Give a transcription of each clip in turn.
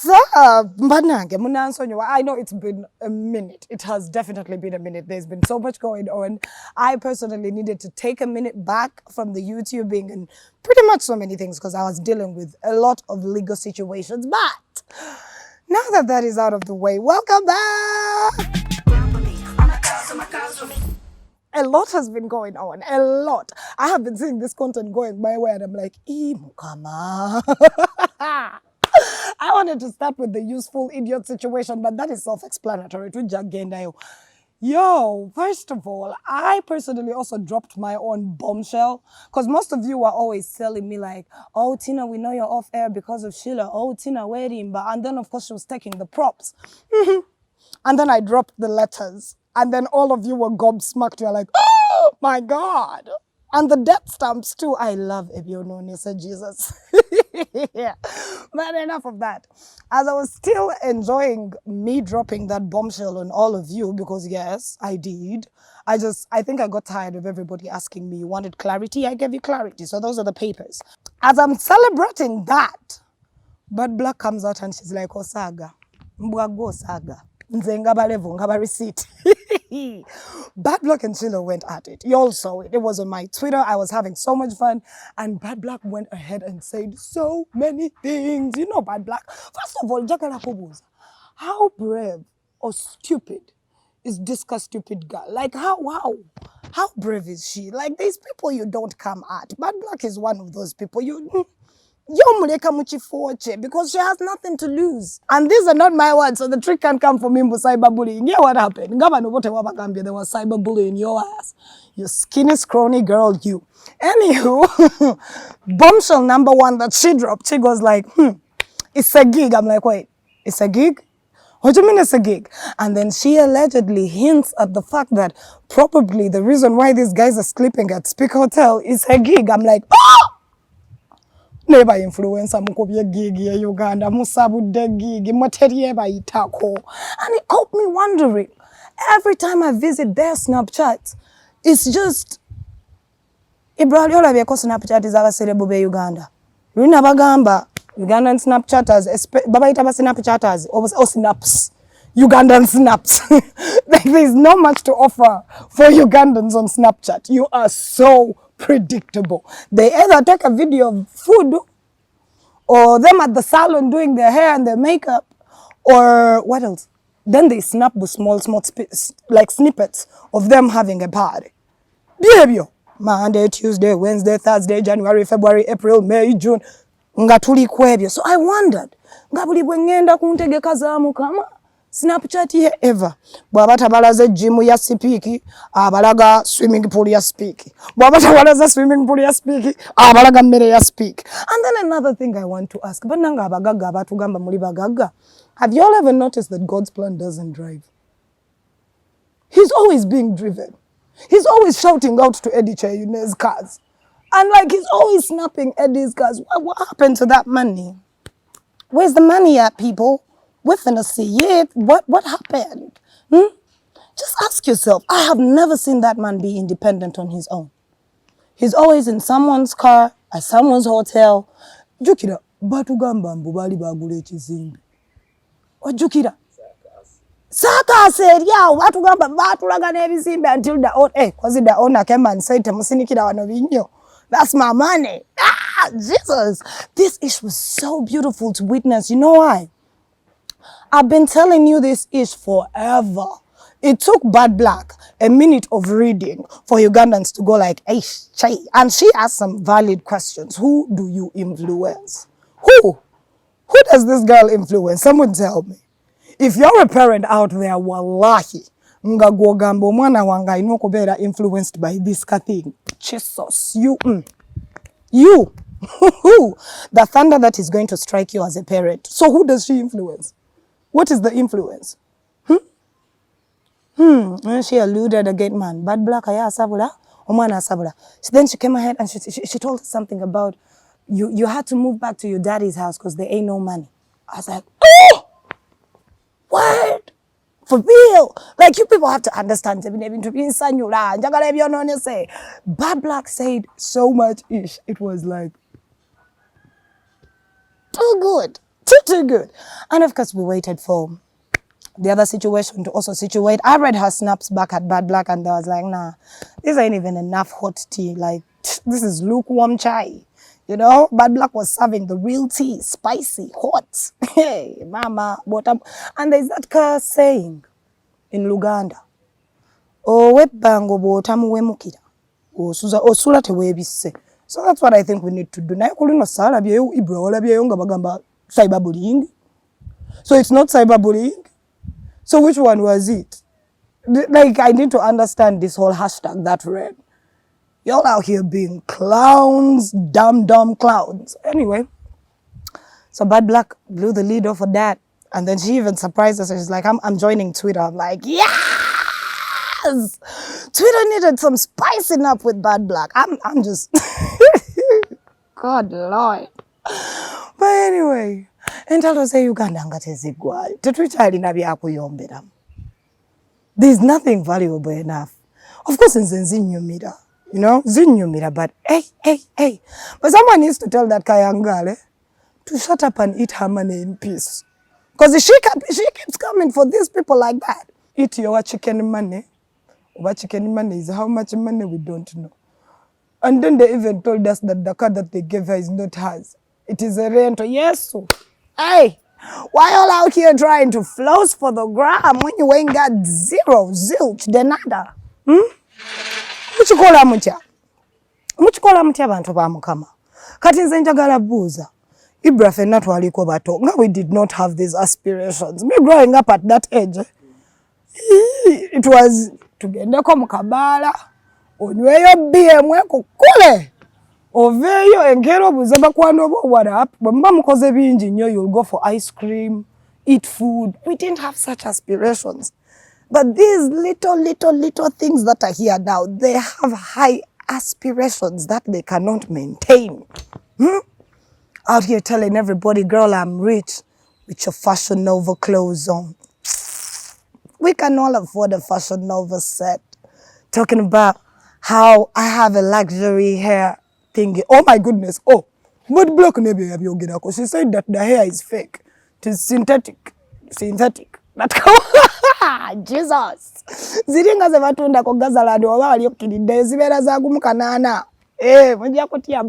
So, I know it's been a minute. It has definitely been a minute. There's been so much going on. I personally needed to take a minute back from the YouTubing and pretty much so many things because I was dealing with a lot of legal situations. But now that that is out of the way, welcome back. A lot has been going on. A lot. I have been seeing this content going my way and I'm like, Mukama. I wanted to start with the useful idiot situation, but that is self-explanatory. Yo, first of all, I personally also dropped my own bombshell because most of you were always telling me like, oh, Tina, we know you're off air because of Sheila. Oh, Tina, wedding. And then, of course, she was taking the props. And then I dropped the letters. And then all of you were gobsmacked. You're like, oh, my God. And the death stamps, too. I love Ebionone, said Jesus. Yeah. But enough of that. As I was still enjoying me dropping that bombshell on all of you, because yes, I did. I think I got tired of everybody asking me, you wanted clarity? I gave you clarity. So those are the papers. As I'm celebrating that, Bad Black comes out and she's like, oh, saga. Mbwago saga. Nzengaba level, ngaba receipt. Bad Black and Sheila went at it. You all saw it. It was on my Twitter. I was having so much fun. And Bad Black went ahead and said so many things. You know Bad Black. First of all, Jakala Kobuza, how brave or stupid is this stupid girl? Like, how brave is she? Like, these people you don't come at. Bad Black is one of those people. Because she has nothing to lose. And these are not my words, so the trick can't come from him with cyberbullying. Yeah, what happened? There was cyberbullying your ass. You skinny, scrawny girl, you. Anywho, bombshell number one that she dropped, she goes like, it's a gig. I'm like, wait, it's a gig? What do you mean it's a gig? And then she allegedly hints at the fact that probably the reason why these guys are sleeping at Speak Hotel is a gig. I'm like, oh! Never influencer mukobye gig ya Uganda musabude gig materiye bayitako. And it got me wondering, every time I visit their Snapchat, it's just Ibrahim olabye Snapchat is abaserebo be Uganda. Rina bagamba Ugandan Snapchatters babayita ba Snapchatters or snaps. Ugandan snaps. Like there's not much to offer for Ugandans on Snapchat. You are so predictable. They either take a video of food or them at the salon doing their hair and their makeup or what else? Then they snap with small like snippets of them having a party. Behavior. Monday, Tuesday, Wednesday, Thursday, January, February, April, May, June. Ngatuli kwebyo. So I wondered, ngabuli bwengenda kuntegeka zamu kama Snapchat here ever. Bwabata balaze gym ya speak, abalaga swimming pool ya speak. Bwabata balaze swimming pool ya speak, abalaga mmere ya speak. And then another thing I want to ask, but nanga abagaga abatugamba muli bagaga. Have you all ever noticed that God's plan doesn't drive? He's always being driven. He's always shouting out to Eddie Chayune's cars. And like he's always snapping Eddie's cars. What happened to that money? Where's the money at, people? We're finna see it. What happened? Just ask yourself. I have never seen that man be independent on his own. He's always in someone's car, at someone's hotel. Jukira, batugamba mbubali bagule chizimbi. Jukira. Saka said, yeah, batugamba batulaga nebizimbi until the owner came and said, "Temusinikira wano binyo. That's my money." Ah, Jesus. This ish was so beautiful to witness. You know why? I've been telling you this ish forever. It took Bad Black a minute of reading for Ugandans to go like, "Eish, chai." And she asked some valid questions. Who do you influence? Who? Who does this girl influence? Someone tell me. If you're a parent out there, wallahi, nga gogamba mwana wanga inoko bera influenced by this thing. Jesus, you. The thunder that is going to strike you as a parent. So who does she influence? What is the influence? And she alluded again, man. Bad Black, aya sabula, omwana sabula. Then she came ahead and she told us something about you had to move back to your daddy's house because there ain't no money. I was like, oh, what? For real? Like you people have to understand. Bad Black said so much ish. It was like too good. Too good. And of course, we waited for the other situation to also situate. I read her snaps back at Bad Black and I was like, nah, this ain't even enough hot tea. Like, this is lukewarm chai. You know, Bad Black was serving the real tea, spicy, hot. Hey, mama, bottom. And there's that curse saying in Uganda, oh, webango botamu wemukira. Osula tewebise. So that's what I think we need to do. Naye kulino sala byeyo Ibra wala byeyo nga bagamba cyberbullying. So it's not cyberbullying. So which one was it? Like, I need to understand this whole hashtag that read. Y'all out here being clowns, dumb clowns. Anyway, so Bad Black blew the lead off of that. And then she even surprised us. She's like, I'm joining Twitter. I'm like, yes! Twitter needed some spicing up with Bad Black. I'm just... God Lord. But anyway, entalo say Uganda ngatezigwayo. Tetwichali nabya kuyombera. There's nothing valuable enough. Of course, in Zinyumira, you know, Zinyumira, but hey. But someone needs to tell that Kayangale to shut up and eat her money in peace. Because she keeps coming for these people like that. Eat your chicken money. What chicken money is how much money we don't know. And then they even told us that the car that they gave her is not hers. It is a rental. Yes, so. Hey, why all out here trying to floss for the gram when you ain't got zero, zilch, de nada? Muchikola mutya bantu ba mukama. Kati nze njagala buuza. Ibra fenna twaliko bato. Nga we did not have these aspirations. Me growing up at that age, it was tugendeko mukabala, onyweyo BM kukule. Oveyo engero buze bakwano bo what up. Bamba mukoze bingi nnyo, you'll go for ice cream, eat food. We didn't have such aspirations. But these little things that are here now, they have high aspirations that they cannot maintain. Out here telling everybody, girl, I'm rich with your Fashion Nova clothes on. We can all afford a Fashion Nova set. Talking about how I have a luxury hair thingy. Oh my goodness. Oh, what block nebi yabyogerako? She said that the hair is fake. It is synthetic. Jesus. Ziringa ze batunda ko Gazalandi oba wali okidde zibeera za gumukanana. Mujja kutia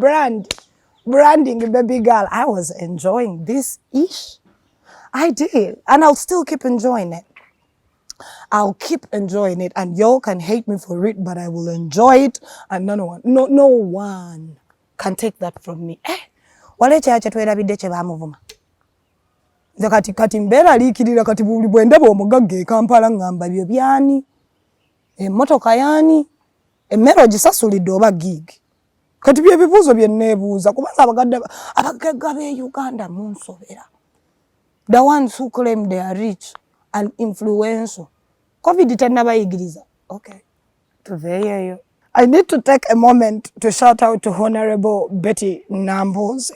branding baby girl. I was enjoying this ish. I did, and I'll still keep enjoying it. I'll keep enjoying it, and y'all can hate me for it, but I will enjoy it, and no one can take that from me. Wale chacha twerabidde kye bamuvuma. Kati mbeera liikirira kati buli bwe ndaba omugagga e Kampala ngamba byo byani, emmotoka yaani, emmere ogisasulidde oba gig. Kati bye bibuuzo bye neebuuza kubanza abagagga b'e Uganda munsobera. The ones who claim they are rich and influential. COVID tennabayigiriza. Okay. Tuveeyo. I need to take a moment to shout out to Honorable Betty Nambos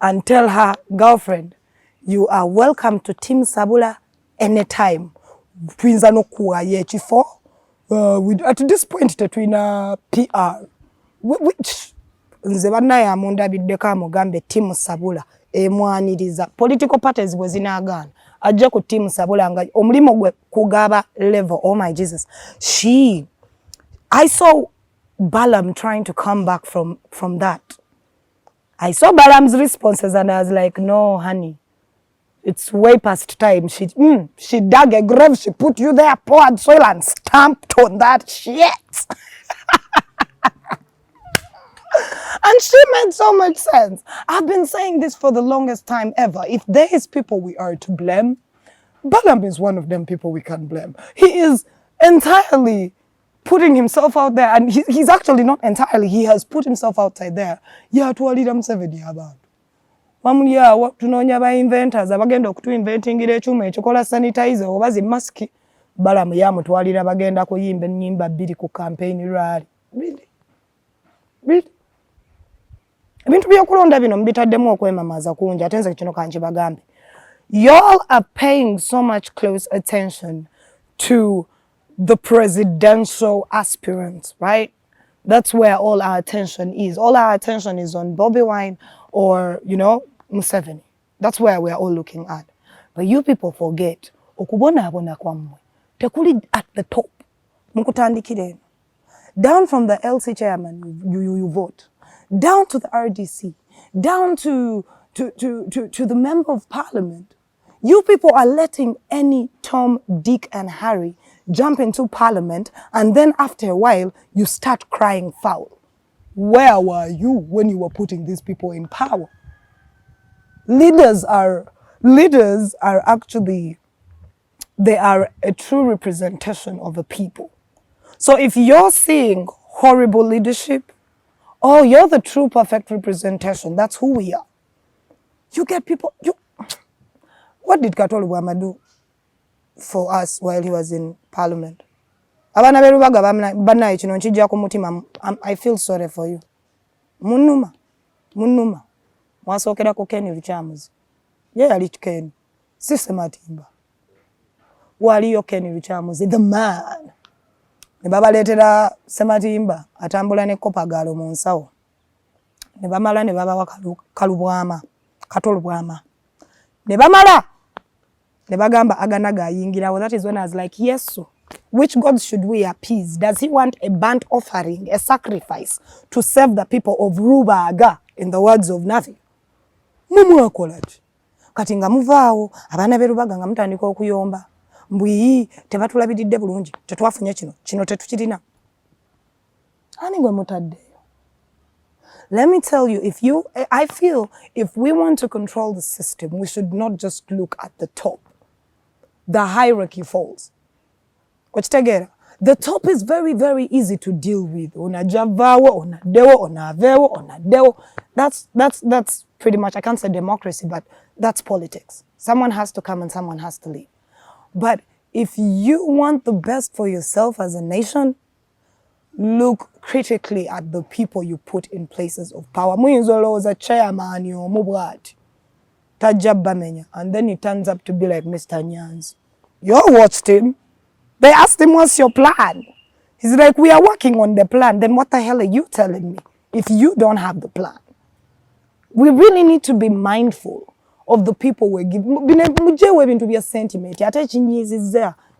and tell her, girlfriend, you are welcome to Team Sabula anytime. Twinza nokuwa yechifo. At this point, tetwina PR. Which nze bannaye amunda biddeko mugambe Team Sabula emwaniriza. Political parties bwe zinaagaana. Ajja ku Team Sabula nga omulimu gwe kugaba level. Oh my Jesus. I saw Balaam trying to come back from that. I saw Balaam's responses and I was like, no, honey. It's way past time. She dug a grave, she put you there, poured soil and stamped on that shit. And she made so much sense. I've been saying this for the longest time ever. If there is people we are to blame, Balaam is one of them people we can blame. He is entirely putting himself out there, and he's actually not entirely, he has put himself outside there. Yeah, tuwalira Museveni abantu. Wamulya tunoonya ba inventors abagenda okutu inventingira ekyuma ekikola sanitizer oba zi mask. Balaam yamutwalira bagenda kuyimba ennyimba bbiri ku campaign rally. Really? Ebintu byokulonda bino mbitaddemu okwemamaza kungi ate nze kino kankibagambe. Y'all are paying so much close attention to the presidential aspirants, right? That's where all our attention is. All our attention is on Bobi Wine or, Museveni. That's where we are all looking at. But you people forget, okubonaabona kwammwe tekuli at the top. Mukutandikire. Down from the LC chairman, you vote. Down to the RDC. Down to the member of parliament. You people are letting any Tom, Dick, and Harry jump into parliament, and then after a while, you start crying foul. Where were you when you were putting these people in power? Leaders are actually, they are a true representation of the people. So if you're seeing horrible leadership, oh, you're the true perfect representation. That's who we are. You get people, what did Katolu Bwama do for us while he was in parliament? I feel sorry for you. Munuma. Mwasokera ku Ken Ruchamuzi. Ye yali Ken. Sise Matimba. Waliyo Ken Ruchamuzi, the man. Ne babaletera Sematimba atambula ne kopagalo mu nsawo. Ne bamala ne baba Kalubwama, Katolubwama. Ne bamala. Ne bagamba aganaga yingira. Well, that is when I was like, yes, so which God should we appease? Does he want a burnt offering, a sacrifice to serve the people of Rubaga, in the words of Navi? Mumu akolati. Kati nga muvaawo abaana berubaga nga mutandika okuyomba. Mbwi tebatulabidde bulungi. Tetwafunye kino tetukirina. Ani gwe mutadde. Let me tell you, I feel if we want to control the system, we should not just look at the top. The hierarchy falls. The top is very, very easy to deal with. That's pretty much, I can't say democracy, but that's politics. Someone has to come and someone has to leave. But if you want the best for yourself as a nation, look critically at the people you put in places of power. Muyinzolo was a chairman, and then he turns up to be like Mr. Nyans. You all watched him. They asked him, what's your plan? He's like, we are working on the plan. Then what the hell are you telling me if you don't have the plan? We really need to be mindful of the people we're giving. To be a sentiment.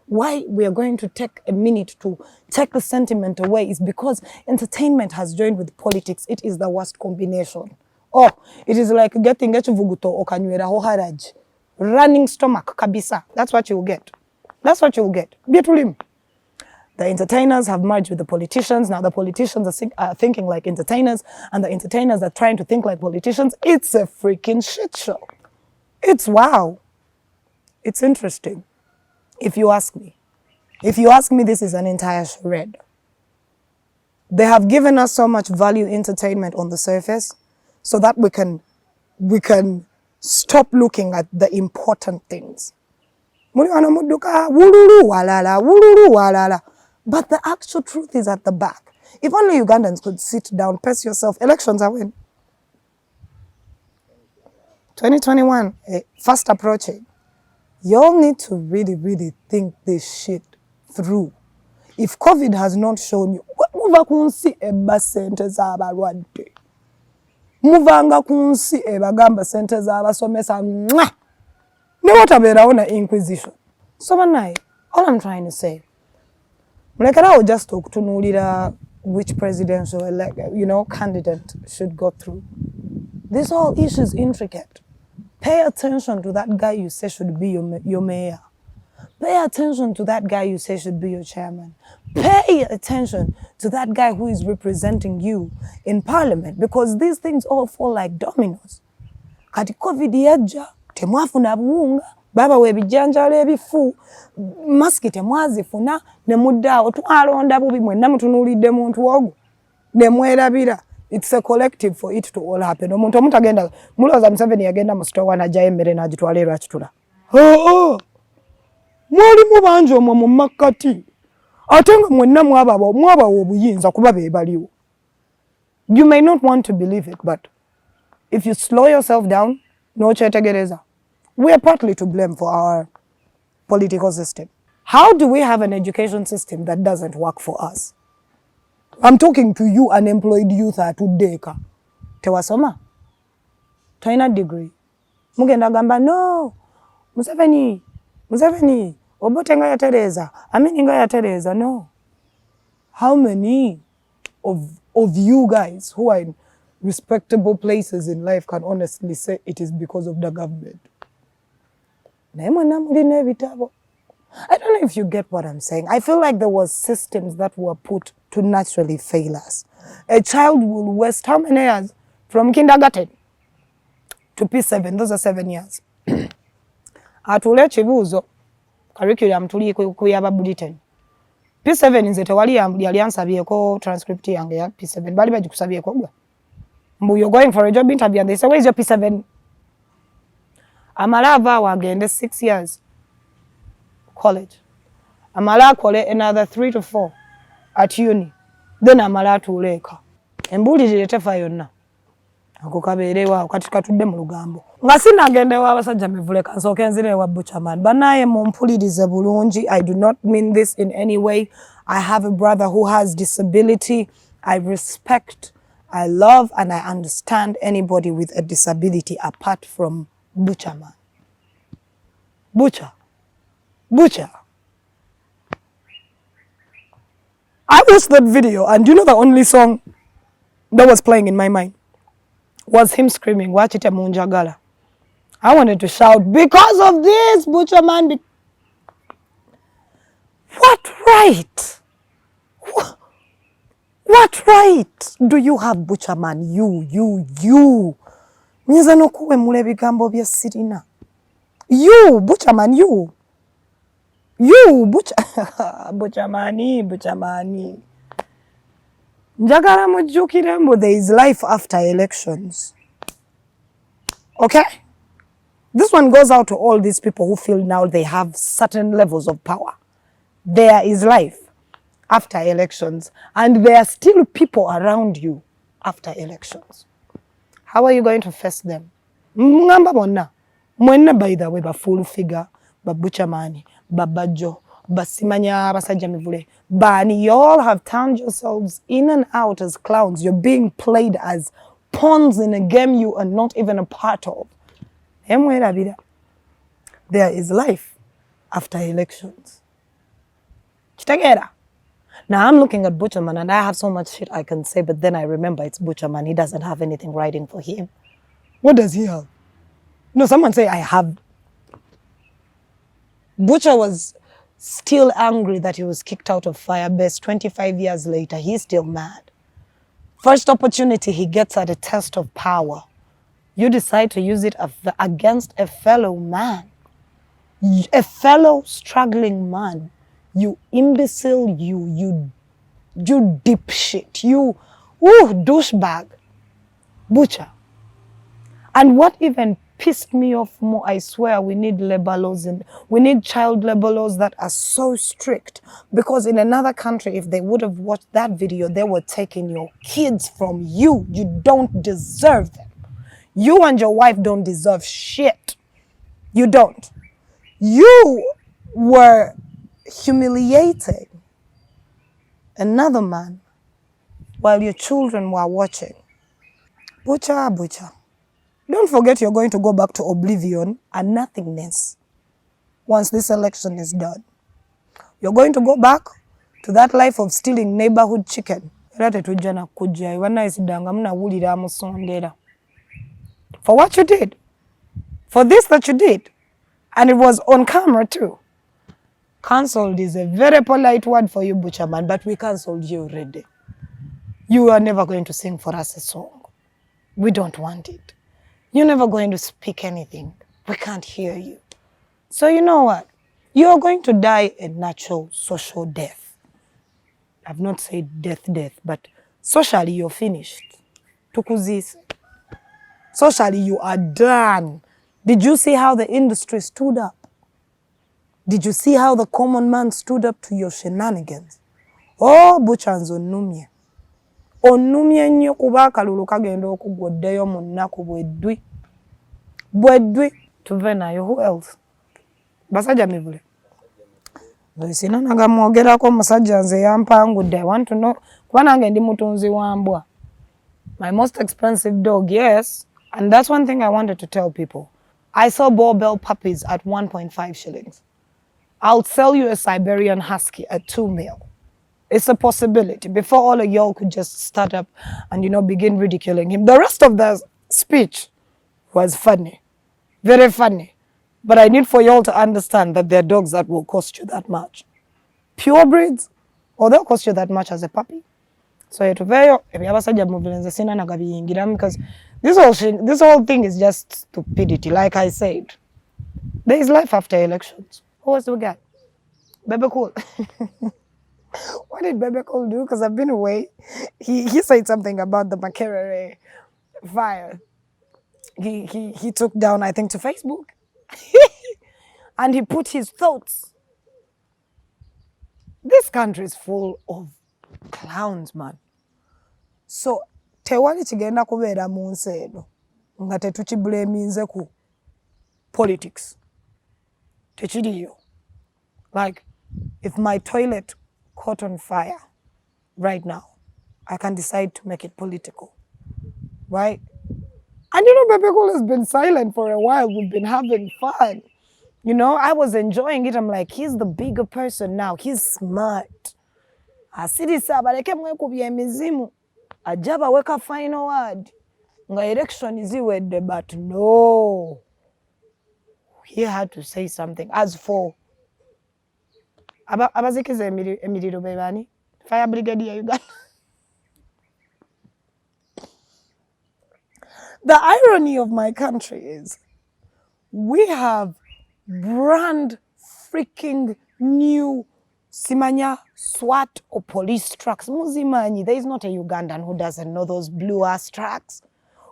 Why we are going to take a minute to take the sentiment away is because entertainment has joined with politics. It is the worst combination. Oh, it is like getting vuguto okanywera hoharaj. Running stomach, kabisa. That's what you'll get. That's what you'll get. The entertainers have merged with the politicians. Now the politicians are thinking like entertainers, and the entertainers are trying to think like politicians. It's a freaking shit show. It's wow. It's interesting. If you ask me. If you ask me, this is an entire charade. They have given us so much value entertainment on the surface so that we can stop looking at the important things. But the actual truth is at the back. If only Ugandans could sit down, pace yourself. Elections are when? 2021, fast approaching. You all need to really, really think this shit through. If COVID has not shown you, muva kunsi eba sente z'abalwadde. Muvanga kunsi ebagamba sente z'abasomesa mwa. Ne watabeerawo na inquisition. So banaye, all I'm trying to say, mulekerawo just okutunuulira which presidential candidate should go through. This whole issue is intricate. Pay attention to that guy you say should be your mayor. Pay attention to that guy you say should be your chairman. Pay attention to that guy who is representing you in parliament, because these things all fall like dominoes. Kati COVID yajja, temwafuna buwunga, baba webijanjala ebifu, maski temwazifuna, ne muddawo twalonda bubi mwenna mutunuulidde muntu ogwo, ne mwerabira. It's a collective for it to all happen. Omuntu omutagenda, mulooza Museveni yagenda mu store n'ajjayo emmere n'agitwala era akitula. Mwalimu bangi omwo mu makkati. Ate nga mwenna mwabawa obuyinza kuba be baliwo. You may not want to believe it, but if you slow yourself down, n'okyetegereza, we are partly to blame for our political system. How do we have an education system that doesn't work for us? I'm talking to you, unemployed youth atuddeeka. Tewasoma. Toina degree. Mugenda gamba no Museveni Obote nga yatereza Amini nga yatereza. No. How many of you guys who are in respectable places in life can honestly say it is because of the government? I don't know if you get what I'm saying. I feel like there was systems that were put to naturally fail us. A child will waste how many years? From kindergarten to P7, those are 7 years. Atule chibuzo, curriculum tuli kuyaba bulletin. P7 nze tewali yali ansabiyeko transcript yange ya P7. Bali bagikusabiyeko gwe. You're going for a job interview and they say, where's your P7? Amala ava agende 6 years college. Amala akole another 3 to 4 at uni. Then amala atuleka. Embulirire tefa yonna. Ako kabeerewa kati katudde mu lugambo. Nga sinagende wa basajja mivuleka nsooke nzire wa Butcherman. Banaye mumpulirize bulungi. I do not mean this in any way. I have a brother who has disability. I respect, I love, and I understand anybody with a disability apart from Butcherman. Butcher. I watched that video and you know the only song that was playing in my mind was him screaming, watch it munjagala. I wanted to shout, because of this, Butcherman. What right? What right do you have, Butcherman? You. Niza no kuwe mule bigambo bya sirina. You, Butcherman, you. Butchermani. Njagala mujukirembo, there is life after elections. Okay? This one goes out to all these people who feel now they have certain levels of power. There is life after elections, and there are still people around you after elections. How are you going to face them? Mngamba bonna. Mwenna by the way, ba full figure, ba Butchermani, ba Bajo, ba Simanya, basajja mivule. Bani, you all have turned yourselves in and out as clowns. You're being played as pawns in a game you are not even a part of. There is life after elections. Now I'm looking at Butcherman and I have so much shit I can say, but then I remember it's Butcherman. He doesn't have anything writing for him. What does he have? No, someone say I have. Butcher was still angry that he was kicked out of Firebase 25 years later. He's still mad. First opportunity he gets at a test of power, you decide to use it against a fellow man, a fellow struggling man. You imbecile, you dipshit, you douchebag, Butcher. And what even pissed me off more, I swear, we need labor laws and we need child labor laws that are so strict. Because in another country, if they would have watched that video, they were taking your kids from you. You don't deserve them. You and your wife don't deserve shit. You don't. You were humiliating another man while your children were watching. Butcher. Don't forget you're going to go back to oblivion and nothingness once this election is done. You're going to go back to that life of stealing neighborhood chicken. For what you did. For this that you did. And it was on camera too. Cancelled is a very polite word for you, Butcherman, but we cancelled you already. You are never going to sing for us a song. We don't want it. You're never going to speak anything. We can't hear you. So you know what? You're going to die a natural social death. I've not said death, but socially you're finished. Tukuzise. Socially you are done. Did you see how the industry stood up? Did you see how the common man stood up to your shenanigans? Oh, Butchers onumye. Onumye nnyo kuba akalulu kagenda okugwoddeyo mu nnaku bweddwi tuve nayo. Who else? Basajja mivule. Sina nagamwogerako musajja nze yampangudde. I want to know. Kuba nange ndi mutunzi wa mbwa. My most expensive dog, yes. And that's one thing I wanted to tell people. I saw Borbell puppies at 1.5 shillings. I'll sell you a Siberian Husky at 2 mil. It's a possibility. Before all of y'all could just start up and, you know, begin ridiculing him. The rest of the speech was funny. Very funny. But I need for y'all to understand that there are dogs that will cost you that much. Pure breeds, or they'll cost you that much as a puppy. So because this whole thing is just stupidity. Like I said, there is life after elections. Who was the guy? Bebe Cool. What did Bebe Cool do? Because I've been away. He said something about the Makerere fire. He took down, I think, to Facebook. And he put his thoughts. This country is full of clowns, man. So, tewali kigenda kubeera mu nsi eno nga tetukibulaminze ku politics. Tekiriyo. Like, if my toilet caught on fire right now, I can decide to make it political, right? And you know, Bebe Cool has been silent for a while. We've been having fun. You know, I was enjoying it. I'm like, he's the bigger person now. He's smart. Asirisa baleke mwekubye emizimu. Ajaba weka final word. Nga election iziwedde, but no. He had to say something. As for abazikiza emiriro bebani, fire brigade ya Uganda. The irony of my country is we have brand freaking new Simanya SWAT or police trucks. Muzimanyi, there is not a Ugandan who doesn't know those blue ass trucks.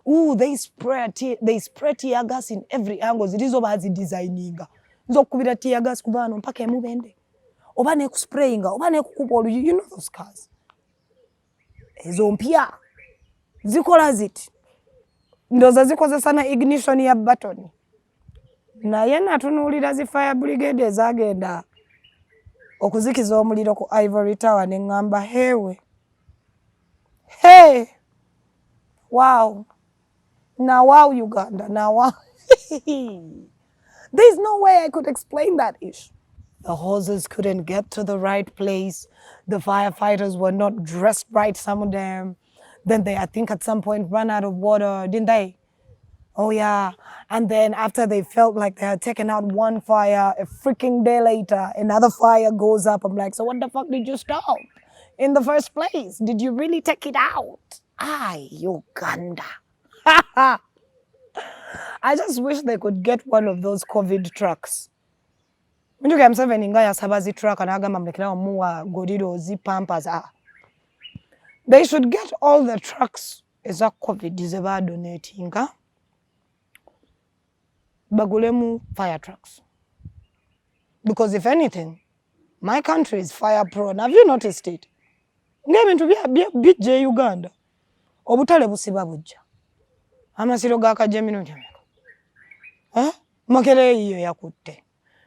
Ooh, they spray tear gas in every angle. Zilizo bazi designinga. Zokubira tear gas kubano mpaka emubende. Oba ne kusprayinga, oba ne kukupa you know those cars. Ezo mpya. Zikola ziti. Ndoza zikozesa na ignition ya button. Naye natunuulira zi fire brigade ezagenda okuzikiza omuliro ku Ivory Tower ne ngamba hewe. Hey! Wow. Now wow Uganda. Now wow. There's no way I could explain that issue. The horses couldn't get to the right place. The firefighters were not dressed right, some of them. Then they, I think at some point, ran out of water, didn't they? Oh yeah. And then after they felt like they had taken out one fire, a freaking day later, another fire goes up. I'm like, so what the fuck did you stop in the first place? Did you really take it out? Uganda. I just wish they could get one of those COVID trucks. Mtuke M7 inga ya sabazi truck anagamba mlekina muwa godido zi pampers. They should get all the trucks eza COVID zeba donatinga. Bagulemu fire trucks. Because if anything, my country is fire prone. Have you noticed it? Ngebe ntu bya bije Uganda. Obutale busiba bujja. Amasiro gaka jemino njameko. Makere iyo yakutte.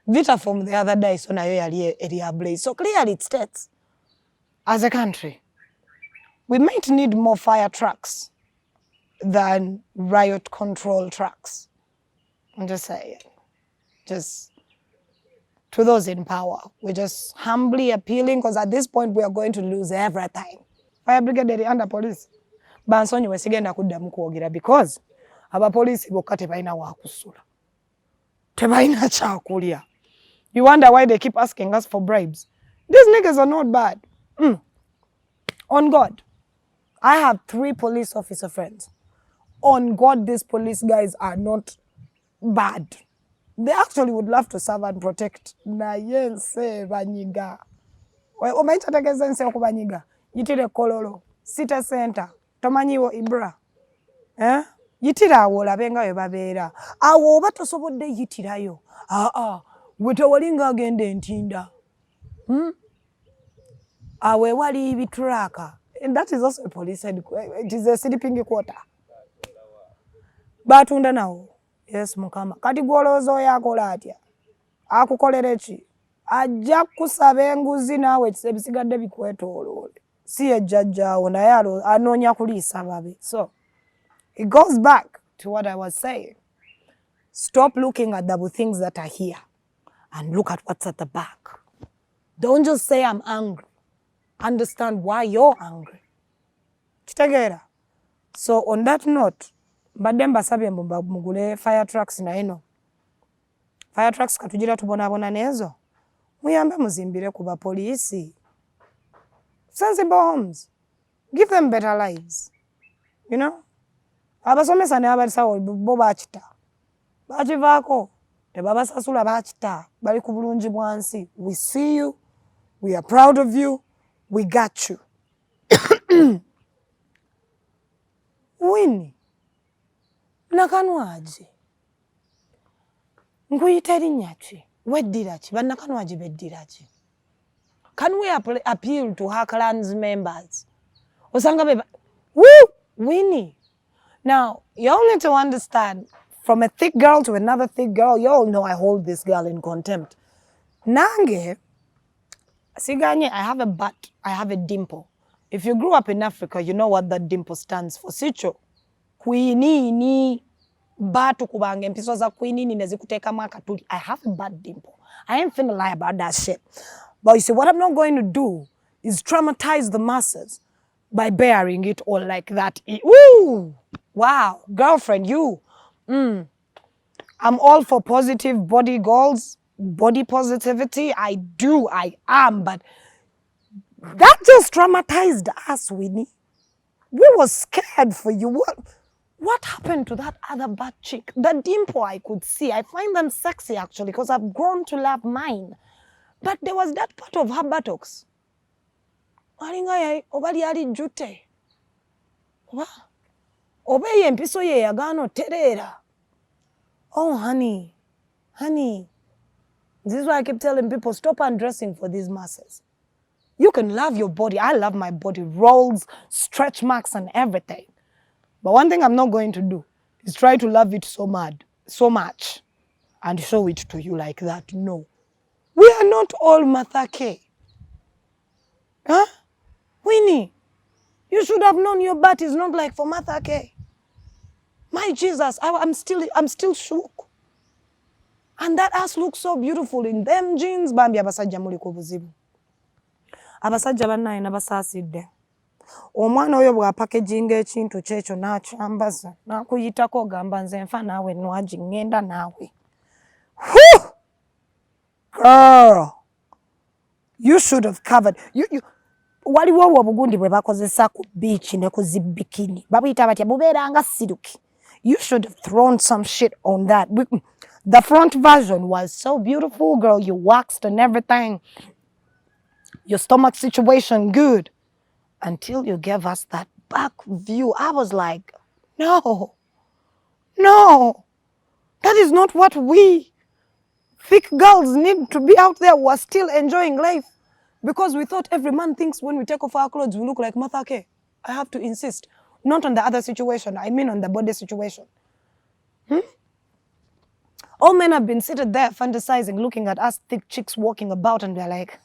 Vita from the other day so nayo yali area blaze. So clearly it states, as a country, we might need more fire trucks than riot control trucks. I'm just saying. Just to those in power, we're just humbly appealing because at this point we are going to lose everything. Fire brigade under police. Bansonyi wesigenda kuddamu kwogira because aba police bokka tebalina wakusula. Tebalina kyakulya. You wonder why they keep asking us for bribes. These niggas are not bad. On God. I have 3 police officer friends. On God, these police guys are not bad. They actually would love to serve and protect. Na yense banyiga. Omaita tegeza nse okubanyiga. Yitire kololo. City center. Tomanyiwo Ibra. Yitira awo labenga yo babeera. Awo oba tosobodde yitirayo. Wetawalinga agende ntinda. Awe wali bitraka. And that is also a police headquarters. It is a sleeping quarter. Batunda nawo. Yes, mukama. Kati gwolooza yakola atya. Akukolera ki? Ajja kusaba enguzi naawe ebisigadde bikwetooloole. Si ejjajjaawo naye anoonya kuliisa babe. So, it goes back to what I was saying. Stop looking at the things that are here and look at what's at the back. Don't just say I'm angry. Understand why you're angry. Kitegeera? So on that note, mbadde mbasabye mugule fire trucks na eno. Fire trucks katugira tubonabona nezo. Muyambe muzimbire ku bapoliisi. Sensible homes. Give them better lives. You know? Abasomesa ne abalisawo bo bakita. Bakivaako. Tebabasasula bakita. Bali ku bulungi bwansi. We see you. We are proud of you. We got you. Winnie Nakanwagi. Nkuyita erinnya ki? Weddira ki? Bannakanwagi beddira ki? Can we appeal to her clan's members? Osanga beba. Woo! Winnie. Now, you all need to understand, from a thick girl to another thick girl, you all know I hold this girl in contempt. Nange, siganye, I have a butt, I have a dimple. If you grew up in Africa, you know what that dimple stands for. Sicho. Queenini. Batu kubange mpiso za queenini nezikuteka makatuli. I have a bad dimple. I ain't finna lie about that shit. But you see, what I'm not going to do is traumatize the masses by bearing it all like that. Woo! Wow. Girlfriend, you. I'm all for positive body goals, body positivity. I am. But that just traumatized us, Winnie. We were scared for you. What happened to that other butt chick? The dimple I could see. I find them sexy, actually, because I've grown to love mine. But there was that part of her buttocks. Obali ali jute. Obeye mpiso ye yagano terera. Oh, honey. This is why I keep telling people, stop undressing for these masses. You can love your body. I love my body. Rolls, stretch marks, and everything. But one thing I'm not going to do is try to love it so much, and show it to you like that. No. We are not all Martha K. Huh? Winnie, you should have known your butt is not like for Martha K. My Jesus, I'm still shook. And that ass looks so beautiful in them jeans. Bambi abasajja muli ku buzibu. Abasajja bannaye nabasaasidde. Omwana oyo bwa packaging ekintu kyekyo n'akyambaza n'akuyitako ogamba nze nfa naawe Nwagi ngenda naawe. Girl, you should have covered. Waliwo obugundi bwe bakozesa ku beach ne ku zibikini. Babuyita batya bubeeranga siruki. You should have thrown some shit on that. The front version was so beautiful, girl. You waxed and everything. Your stomach situation good. Until you gave us that back view. I was like, no. That is not what we thick girls need to be out there who are still enjoying life. Because we thought every man thinks when we take off our clothes, we look like Martha K. I have to insist. Not on the other situation. I mean on the body situation. All men have been seated there fantasizing, looking at us thick chicks walking about, and they're like,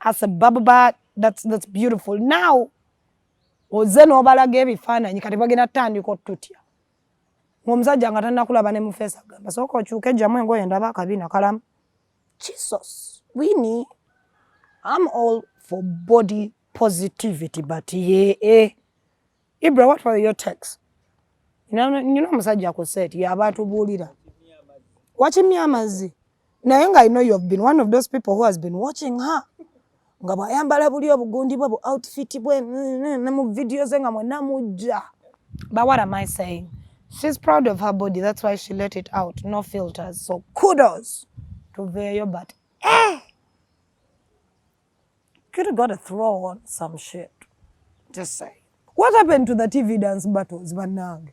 as a baba, that's beautiful. Now, ozeno obalaga ebifaananyi kati bagenda tandika otutya. Omusajja nga tannakulaba ne mu face agamba sooka okyuke ejjamu engoye ndaba akabina kalamu. Jesus, Winnie, I'm all for body positivity, but Ibra, what were your texts? You know omusajja akusaid yabatubuulira. Watching amazzi. Naye nga I know you have been one of those people who has been watching her. Nga bwayambala buli obugundi bwe outfit bwe ne mu videos nga mwenna mujja. But what am I saying? She's proud of her body. That's why she let it out. No filters. So kudos to Veyo, but could have got to throw on some shit. Just say. What happened to the TV dance battles, Banang?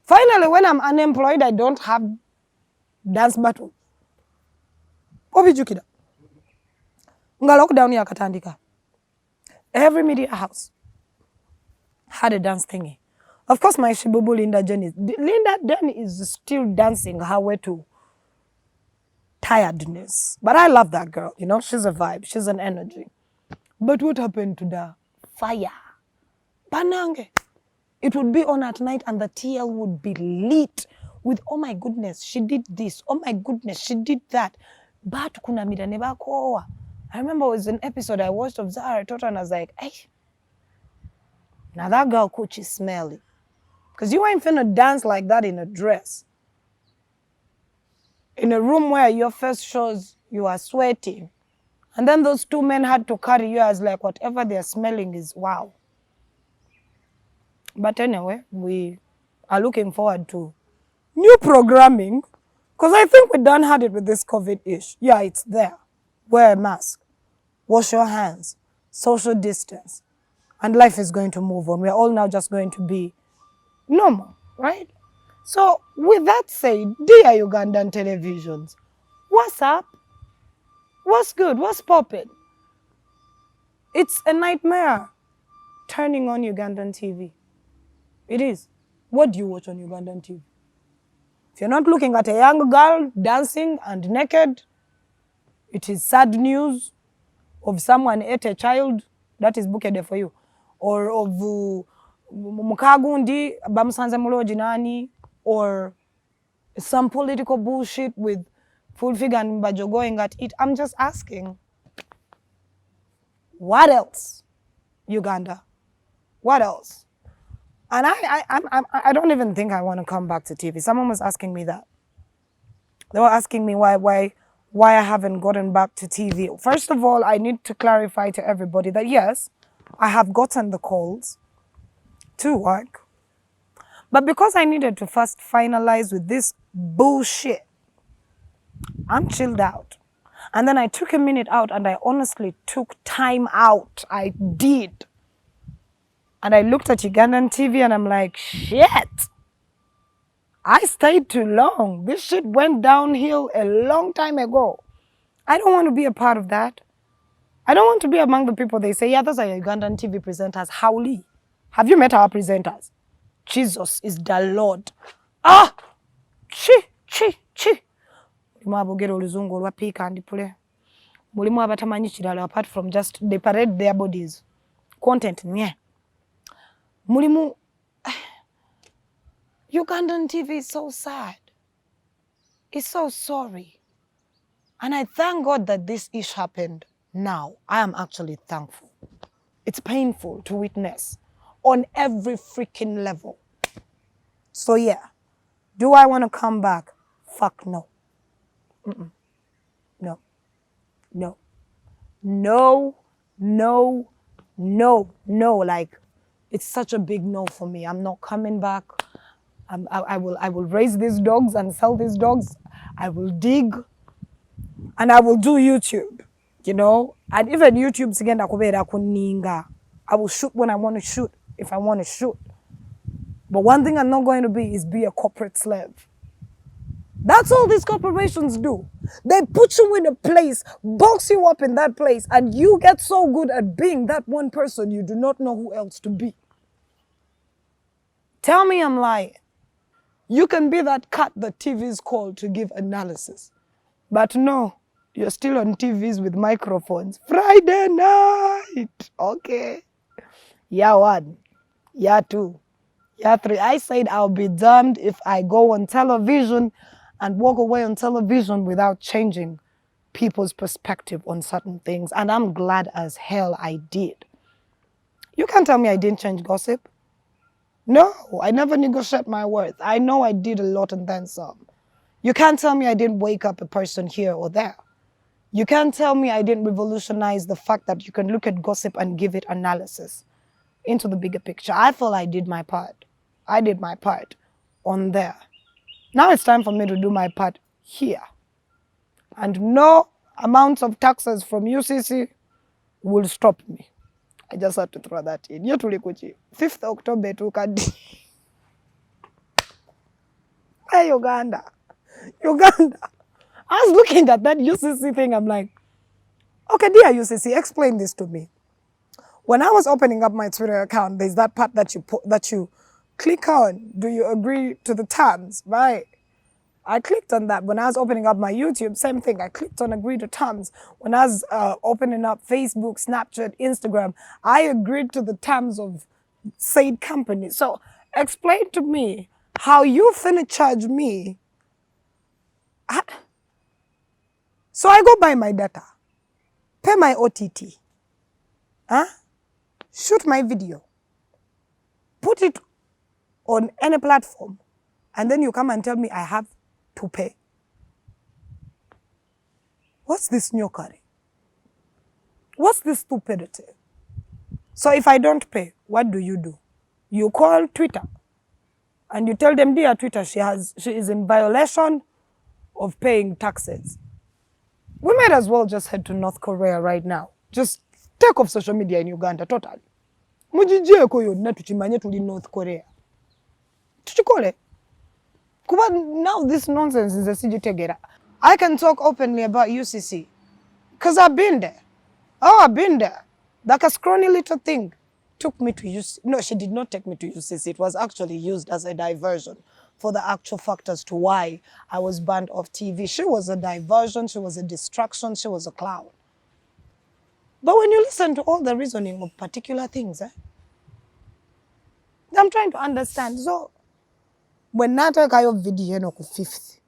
Finally, when I'm unemployed, I don't have dance battles. Obijukida. Nga lockdown yakatandika. Every media house had a dance thingy. Of course, my shibubu Bulinda is still dancing her way to tiredness. But I love that girl, you know, she's a vibe, she's an energy. But what happened to the fire? Banange. It would be on at night and the TL would be lit with, oh my goodness, she did this, oh my goodness, she did that. But kuna mida nebakowa. I remember it was an episode I watched of Zara Toto and I was like, hey, now that girl coochie smelly. Because you ain't finna dance like that in a dress. In a room where your first shows, you are sweating. And then those two men had to carry you as like whatever they're smelling is wow. But anyway, we are looking forward to new programming. Because I think we done had it with this COVID-ish. Yeah, it's there. Wear a mask. Wash your hands. Social distance. And life is going to move on. We're all now just going to be normal, right? So, with that said, dear Ugandan televisions, what's up? What's good? What's popping? It's a nightmare turning on Ugandan TV. It is. What do you watch on Ugandan TV? If you're not looking at a young girl dancing and naked, it is sad news of someone ate a child, that is booked for you. Or of mukagundi, bamusanze muloji nani, or some political bullshit with full figure and Mbajo going at it. I'm just asking, what else, Uganda? What else? And I don't even think I want to come back to TV. Someone was asking me that. They were asking me why I haven't gotten back to TV. First of all, I need to clarify to everybody that yes, I have gotten the calls to work. But because I needed to first finalize with this bullshit, I'm chilled out. And then I took a minute out and I honestly took time out. I did. And I looked at Ugandan TV and I'm like, shit. I stayed too long. This shit went downhill a long time ago. I don't want to be a part of that. I don't want to be among the people they say, yeah, those are Ugandan TV presenters. Howly. Have you met our presenters? Jesus is the Lord. Ah! Chi. Mulimu abogera oluzungu olwapiika ndipule. Mulimu abatamanyi kirala apart from just they parade their bodies. Content, nye. Mulimu... Ugandan TV is so sad. It's so sorry. And I thank God that this ish happened now. I am actually thankful. It's painful to witness on every freaking level. So yeah, do I want to come back? Fuck no. No. Like, it's such a big no for me. I'm not coming back. I will raise these dogs and sell these dogs. I will dig. And I will do YouTube, you know. And even YouTube, I will shoot when I want to shoot, if I want to shoot. But one thing I'm not going to be a corporate slave. That's all these corporations do. They put you in a place, box you up in that place, and you get so good at being that one person you do not know who else to be. Tell me I'm lying. You can be that cat the TV's called to give analysis. But no, you're still on TVs with microphones. Friday night. Okay. Yeah, 1. Yeah, 2. Yeah, 3. I said I'll be damned if I go on television and walk away on television without changing people's perspective on certain things. And I'm glad as hell I did. You can't tell me I didn't change gossip. No, I never negotiate my worth. I know I did a lot and then some. You can't tell me I didn't wake up a person here or there. You can't tell me I didn't revolutionize the fact that you can look at gossip and give it analysis into the bigger picture. I feel I did my part. I did my part on there. Now it's time for me to do my part here. And no amount of taxes from UCC will stop me. I just had to throw that in. 5th October to Kadi. Hey, Uganda. I was looking at that UCC thing. I'm like, okay, dear UCC, explain this to me. When I was opening up my Twitter account, there's that part that you click on. Do you agree to the terms, right? I clicked on that. When I was opening up my YouTube, same thing. I clicked on agree to terms. When I was opening up Facebook, Snapchat, Instagram, I agreed to the terms of said company. So explain to me how you finna charge me? So I go buy my data, pay my OTT, shoot my video, put it on any platform, and then you come and tell me I have to pay. What's this nyokari? What's this stupidity? So if I don't pay, what do? You call Twitter and you tell them, dear Twitter, she is in violation of paying taxes. We might as well just head to North Korea right now. Just take off social media in Uganda totally. Mujijeko yonna tuchimanye tuli North Korea. Tuchikole. Kuba now this nonsense is a sijitegera. I can talk openly about UCC because I've been there. Oh, I've been there. Like a scrawny little thing took me to UCC. No, she did not take me to UCC. It was actually used as a diversion for the actual factors to why I was banned off TV. She was a diversion, she was a distraction, she was a clown. But when you listen to all the reasoning of particular things, I'm trying to understand. So, when Nata Kayo video no 5th,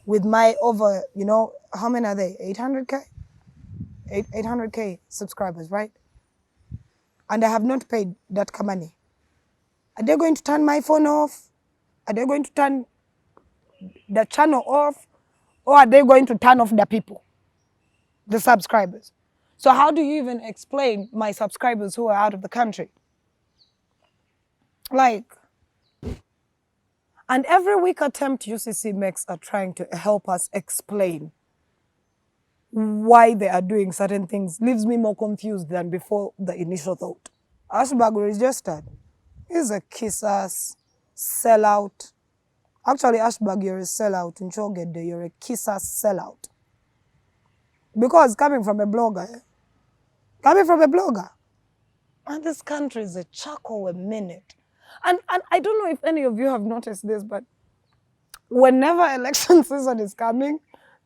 with my over, how many are they? 800K? 800K subscribers, right? And I have not paid that money. Are they going to turn my phone off? Are they going to turn the channel off? Or are they going to turn off the people, the subscribers? So how do you even explain my subscribers who are out of the country? Like, and every week attempt UCC makes at trying to help us explain why they are doing certain things leaves me more confused than before the initial thought. Ashbag registered. He's a kiss-ass sellout. Actually, Ashbag, you're a sellout. In Chogede, you're a kiss-ass sellout. Because coming from a blogger, and this country is a charcoal a minute. And I don't know if any of you have noticed this, but whenever election season is coming,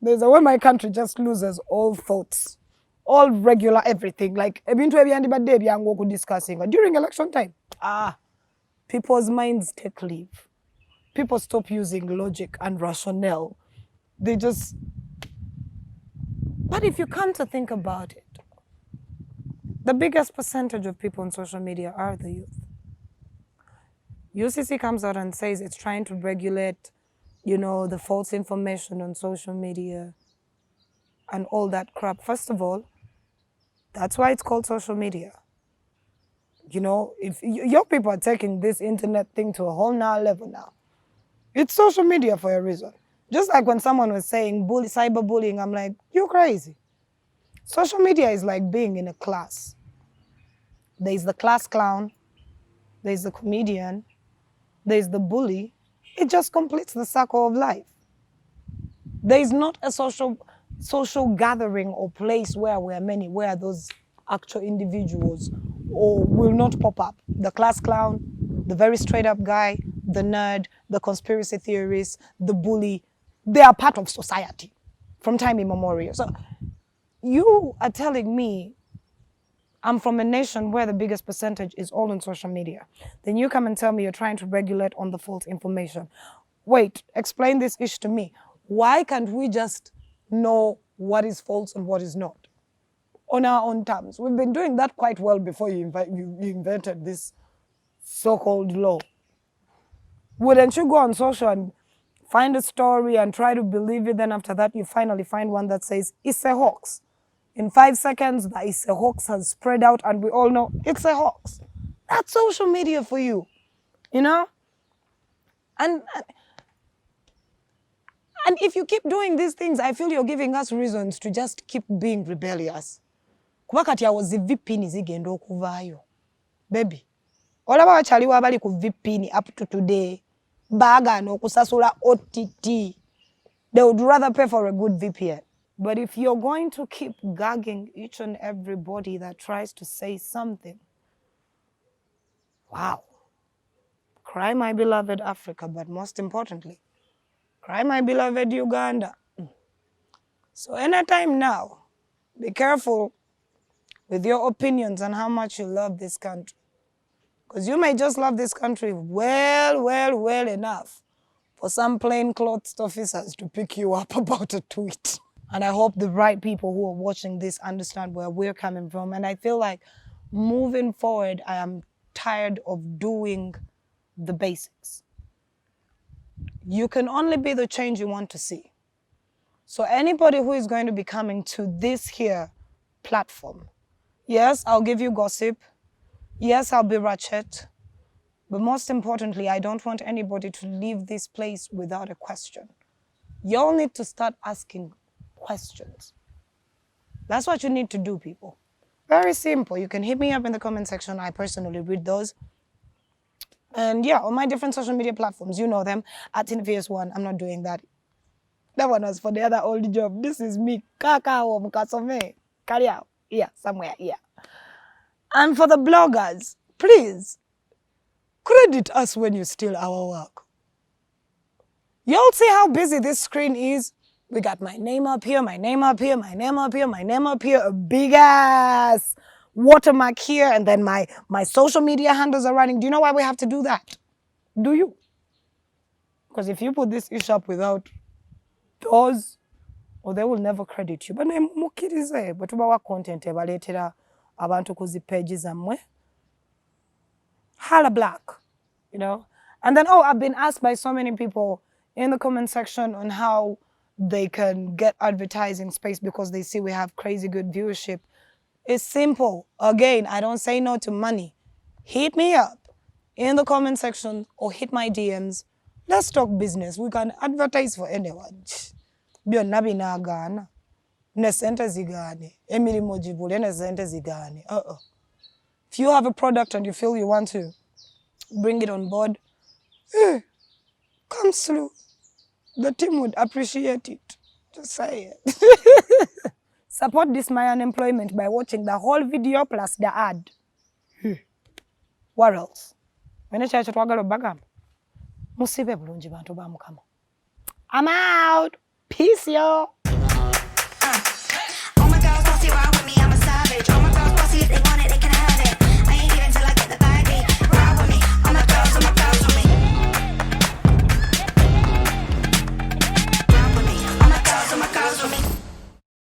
there's a way my country just loses all thoughts, all regular everything. Like, discussing during election time. People's minds take leave. People stop using logic and rationale. They just... But if you come to think about it, the biggest percentage of people on social media are the youth. UCC comes out and says it's trying to regulate, the false information on social media and all that crap. First of all, that's why it's called social media. If your people are taking this internet thing to a whole nother level now, it's social media for a reason. Just like when someone was saying cyberbullying, I'm like, you're crazy. Social media is like being in a class. There's the class clown, there's the comedian, there's the bully. It just completes the circle of life. There is not a social gathering or place where we are many, where those actual individuals or will not pop up. The class clown, the very straight up guy, the nerd, the conspiracy theorist, the bully, they are part of society from time immemorial. So you are telling me I'm from a nation where the biggest percentage is all on social media. Then you come and tell me you're trying to regulate on the false information. Wait, explain this issue to me. Why can't we just know what is false and what is not on our own terms? We've been doing that quite well before you invented this so-called law. Wouldn't you go on social and find a story and try to believe it, then after that you finally find one that says it's a hoax? In 5 seconds, that is a hoax has spread out and we all know it's a hoax. That's social media for you, And if you keep doing these things, I feel you're giving us reasons to just keep being rebellious. Kuba kati awo zi VPN zigenda okuvaayo. Baby, olaba bachaliwo abali ku VPN up to today, baagaana okusasula OTT. They would rather pay for a good VPN. But if you're going to keep gagging each and everybody that tries to say something, wow. Cry, my beloved Africa, but most importantly, cry, my beloved Uganda. So anytime now, be careful with your opinions on how much you love this country. Because you may just love this country well enough for some plainclothes officers to pick you up about a tweet. And I hope the right people who are watching this understand where we're coming from. And I feel like moving forward, I am tired of doing the basics. You can only be the change you want to see. So anybody who is going to be coming to this here platform, yes, I'll give you gossip. Yes, I'll be ratchet. But most importantly, I don't want anybody to leave this place without a question. You all need to start asking questions. That's what you need to do, people. Very simple. You can hit me up in the comment section. I personally read those. And yeah, on my different social media platforms, you know them, at InVS1. I'm not doing that. That one was for the other old job. This is me. Kakao Mukasome. Carry out. Yeah, somewhere. Yeah. And for the bloggers, please, credit us when you steal our work. Y'all see how busy this screen is? We got my name up here, my name up here, my name up here, my name up here, a big ass watermark here, and then my social media handles are running. Do you know why we have to do that? Do you? Because if you put this issue up without those, or they will never credit you. But mukirize, but ubawa content ebaletera abantu kuzi pages amwe. Hala black, you know? And then, I've been asked by so many people in the comment section on how they can get advertising space because they see we have crazy good viewership. It's simple. Again, I don't say no to money. Hit me up in the comment section or hit my DMs. Let's talk business. We can advertise for anyone. Byonna binaagaana. Ne sente zigaane. Emirimu gibule ne sente zigaane. If you have a product and you feel you want to bring it on board, come through. The team would appreciate it. Just say it. Support this my unemployment by watching the whole video plus the ad. What else? I'm out. Peace, y'all.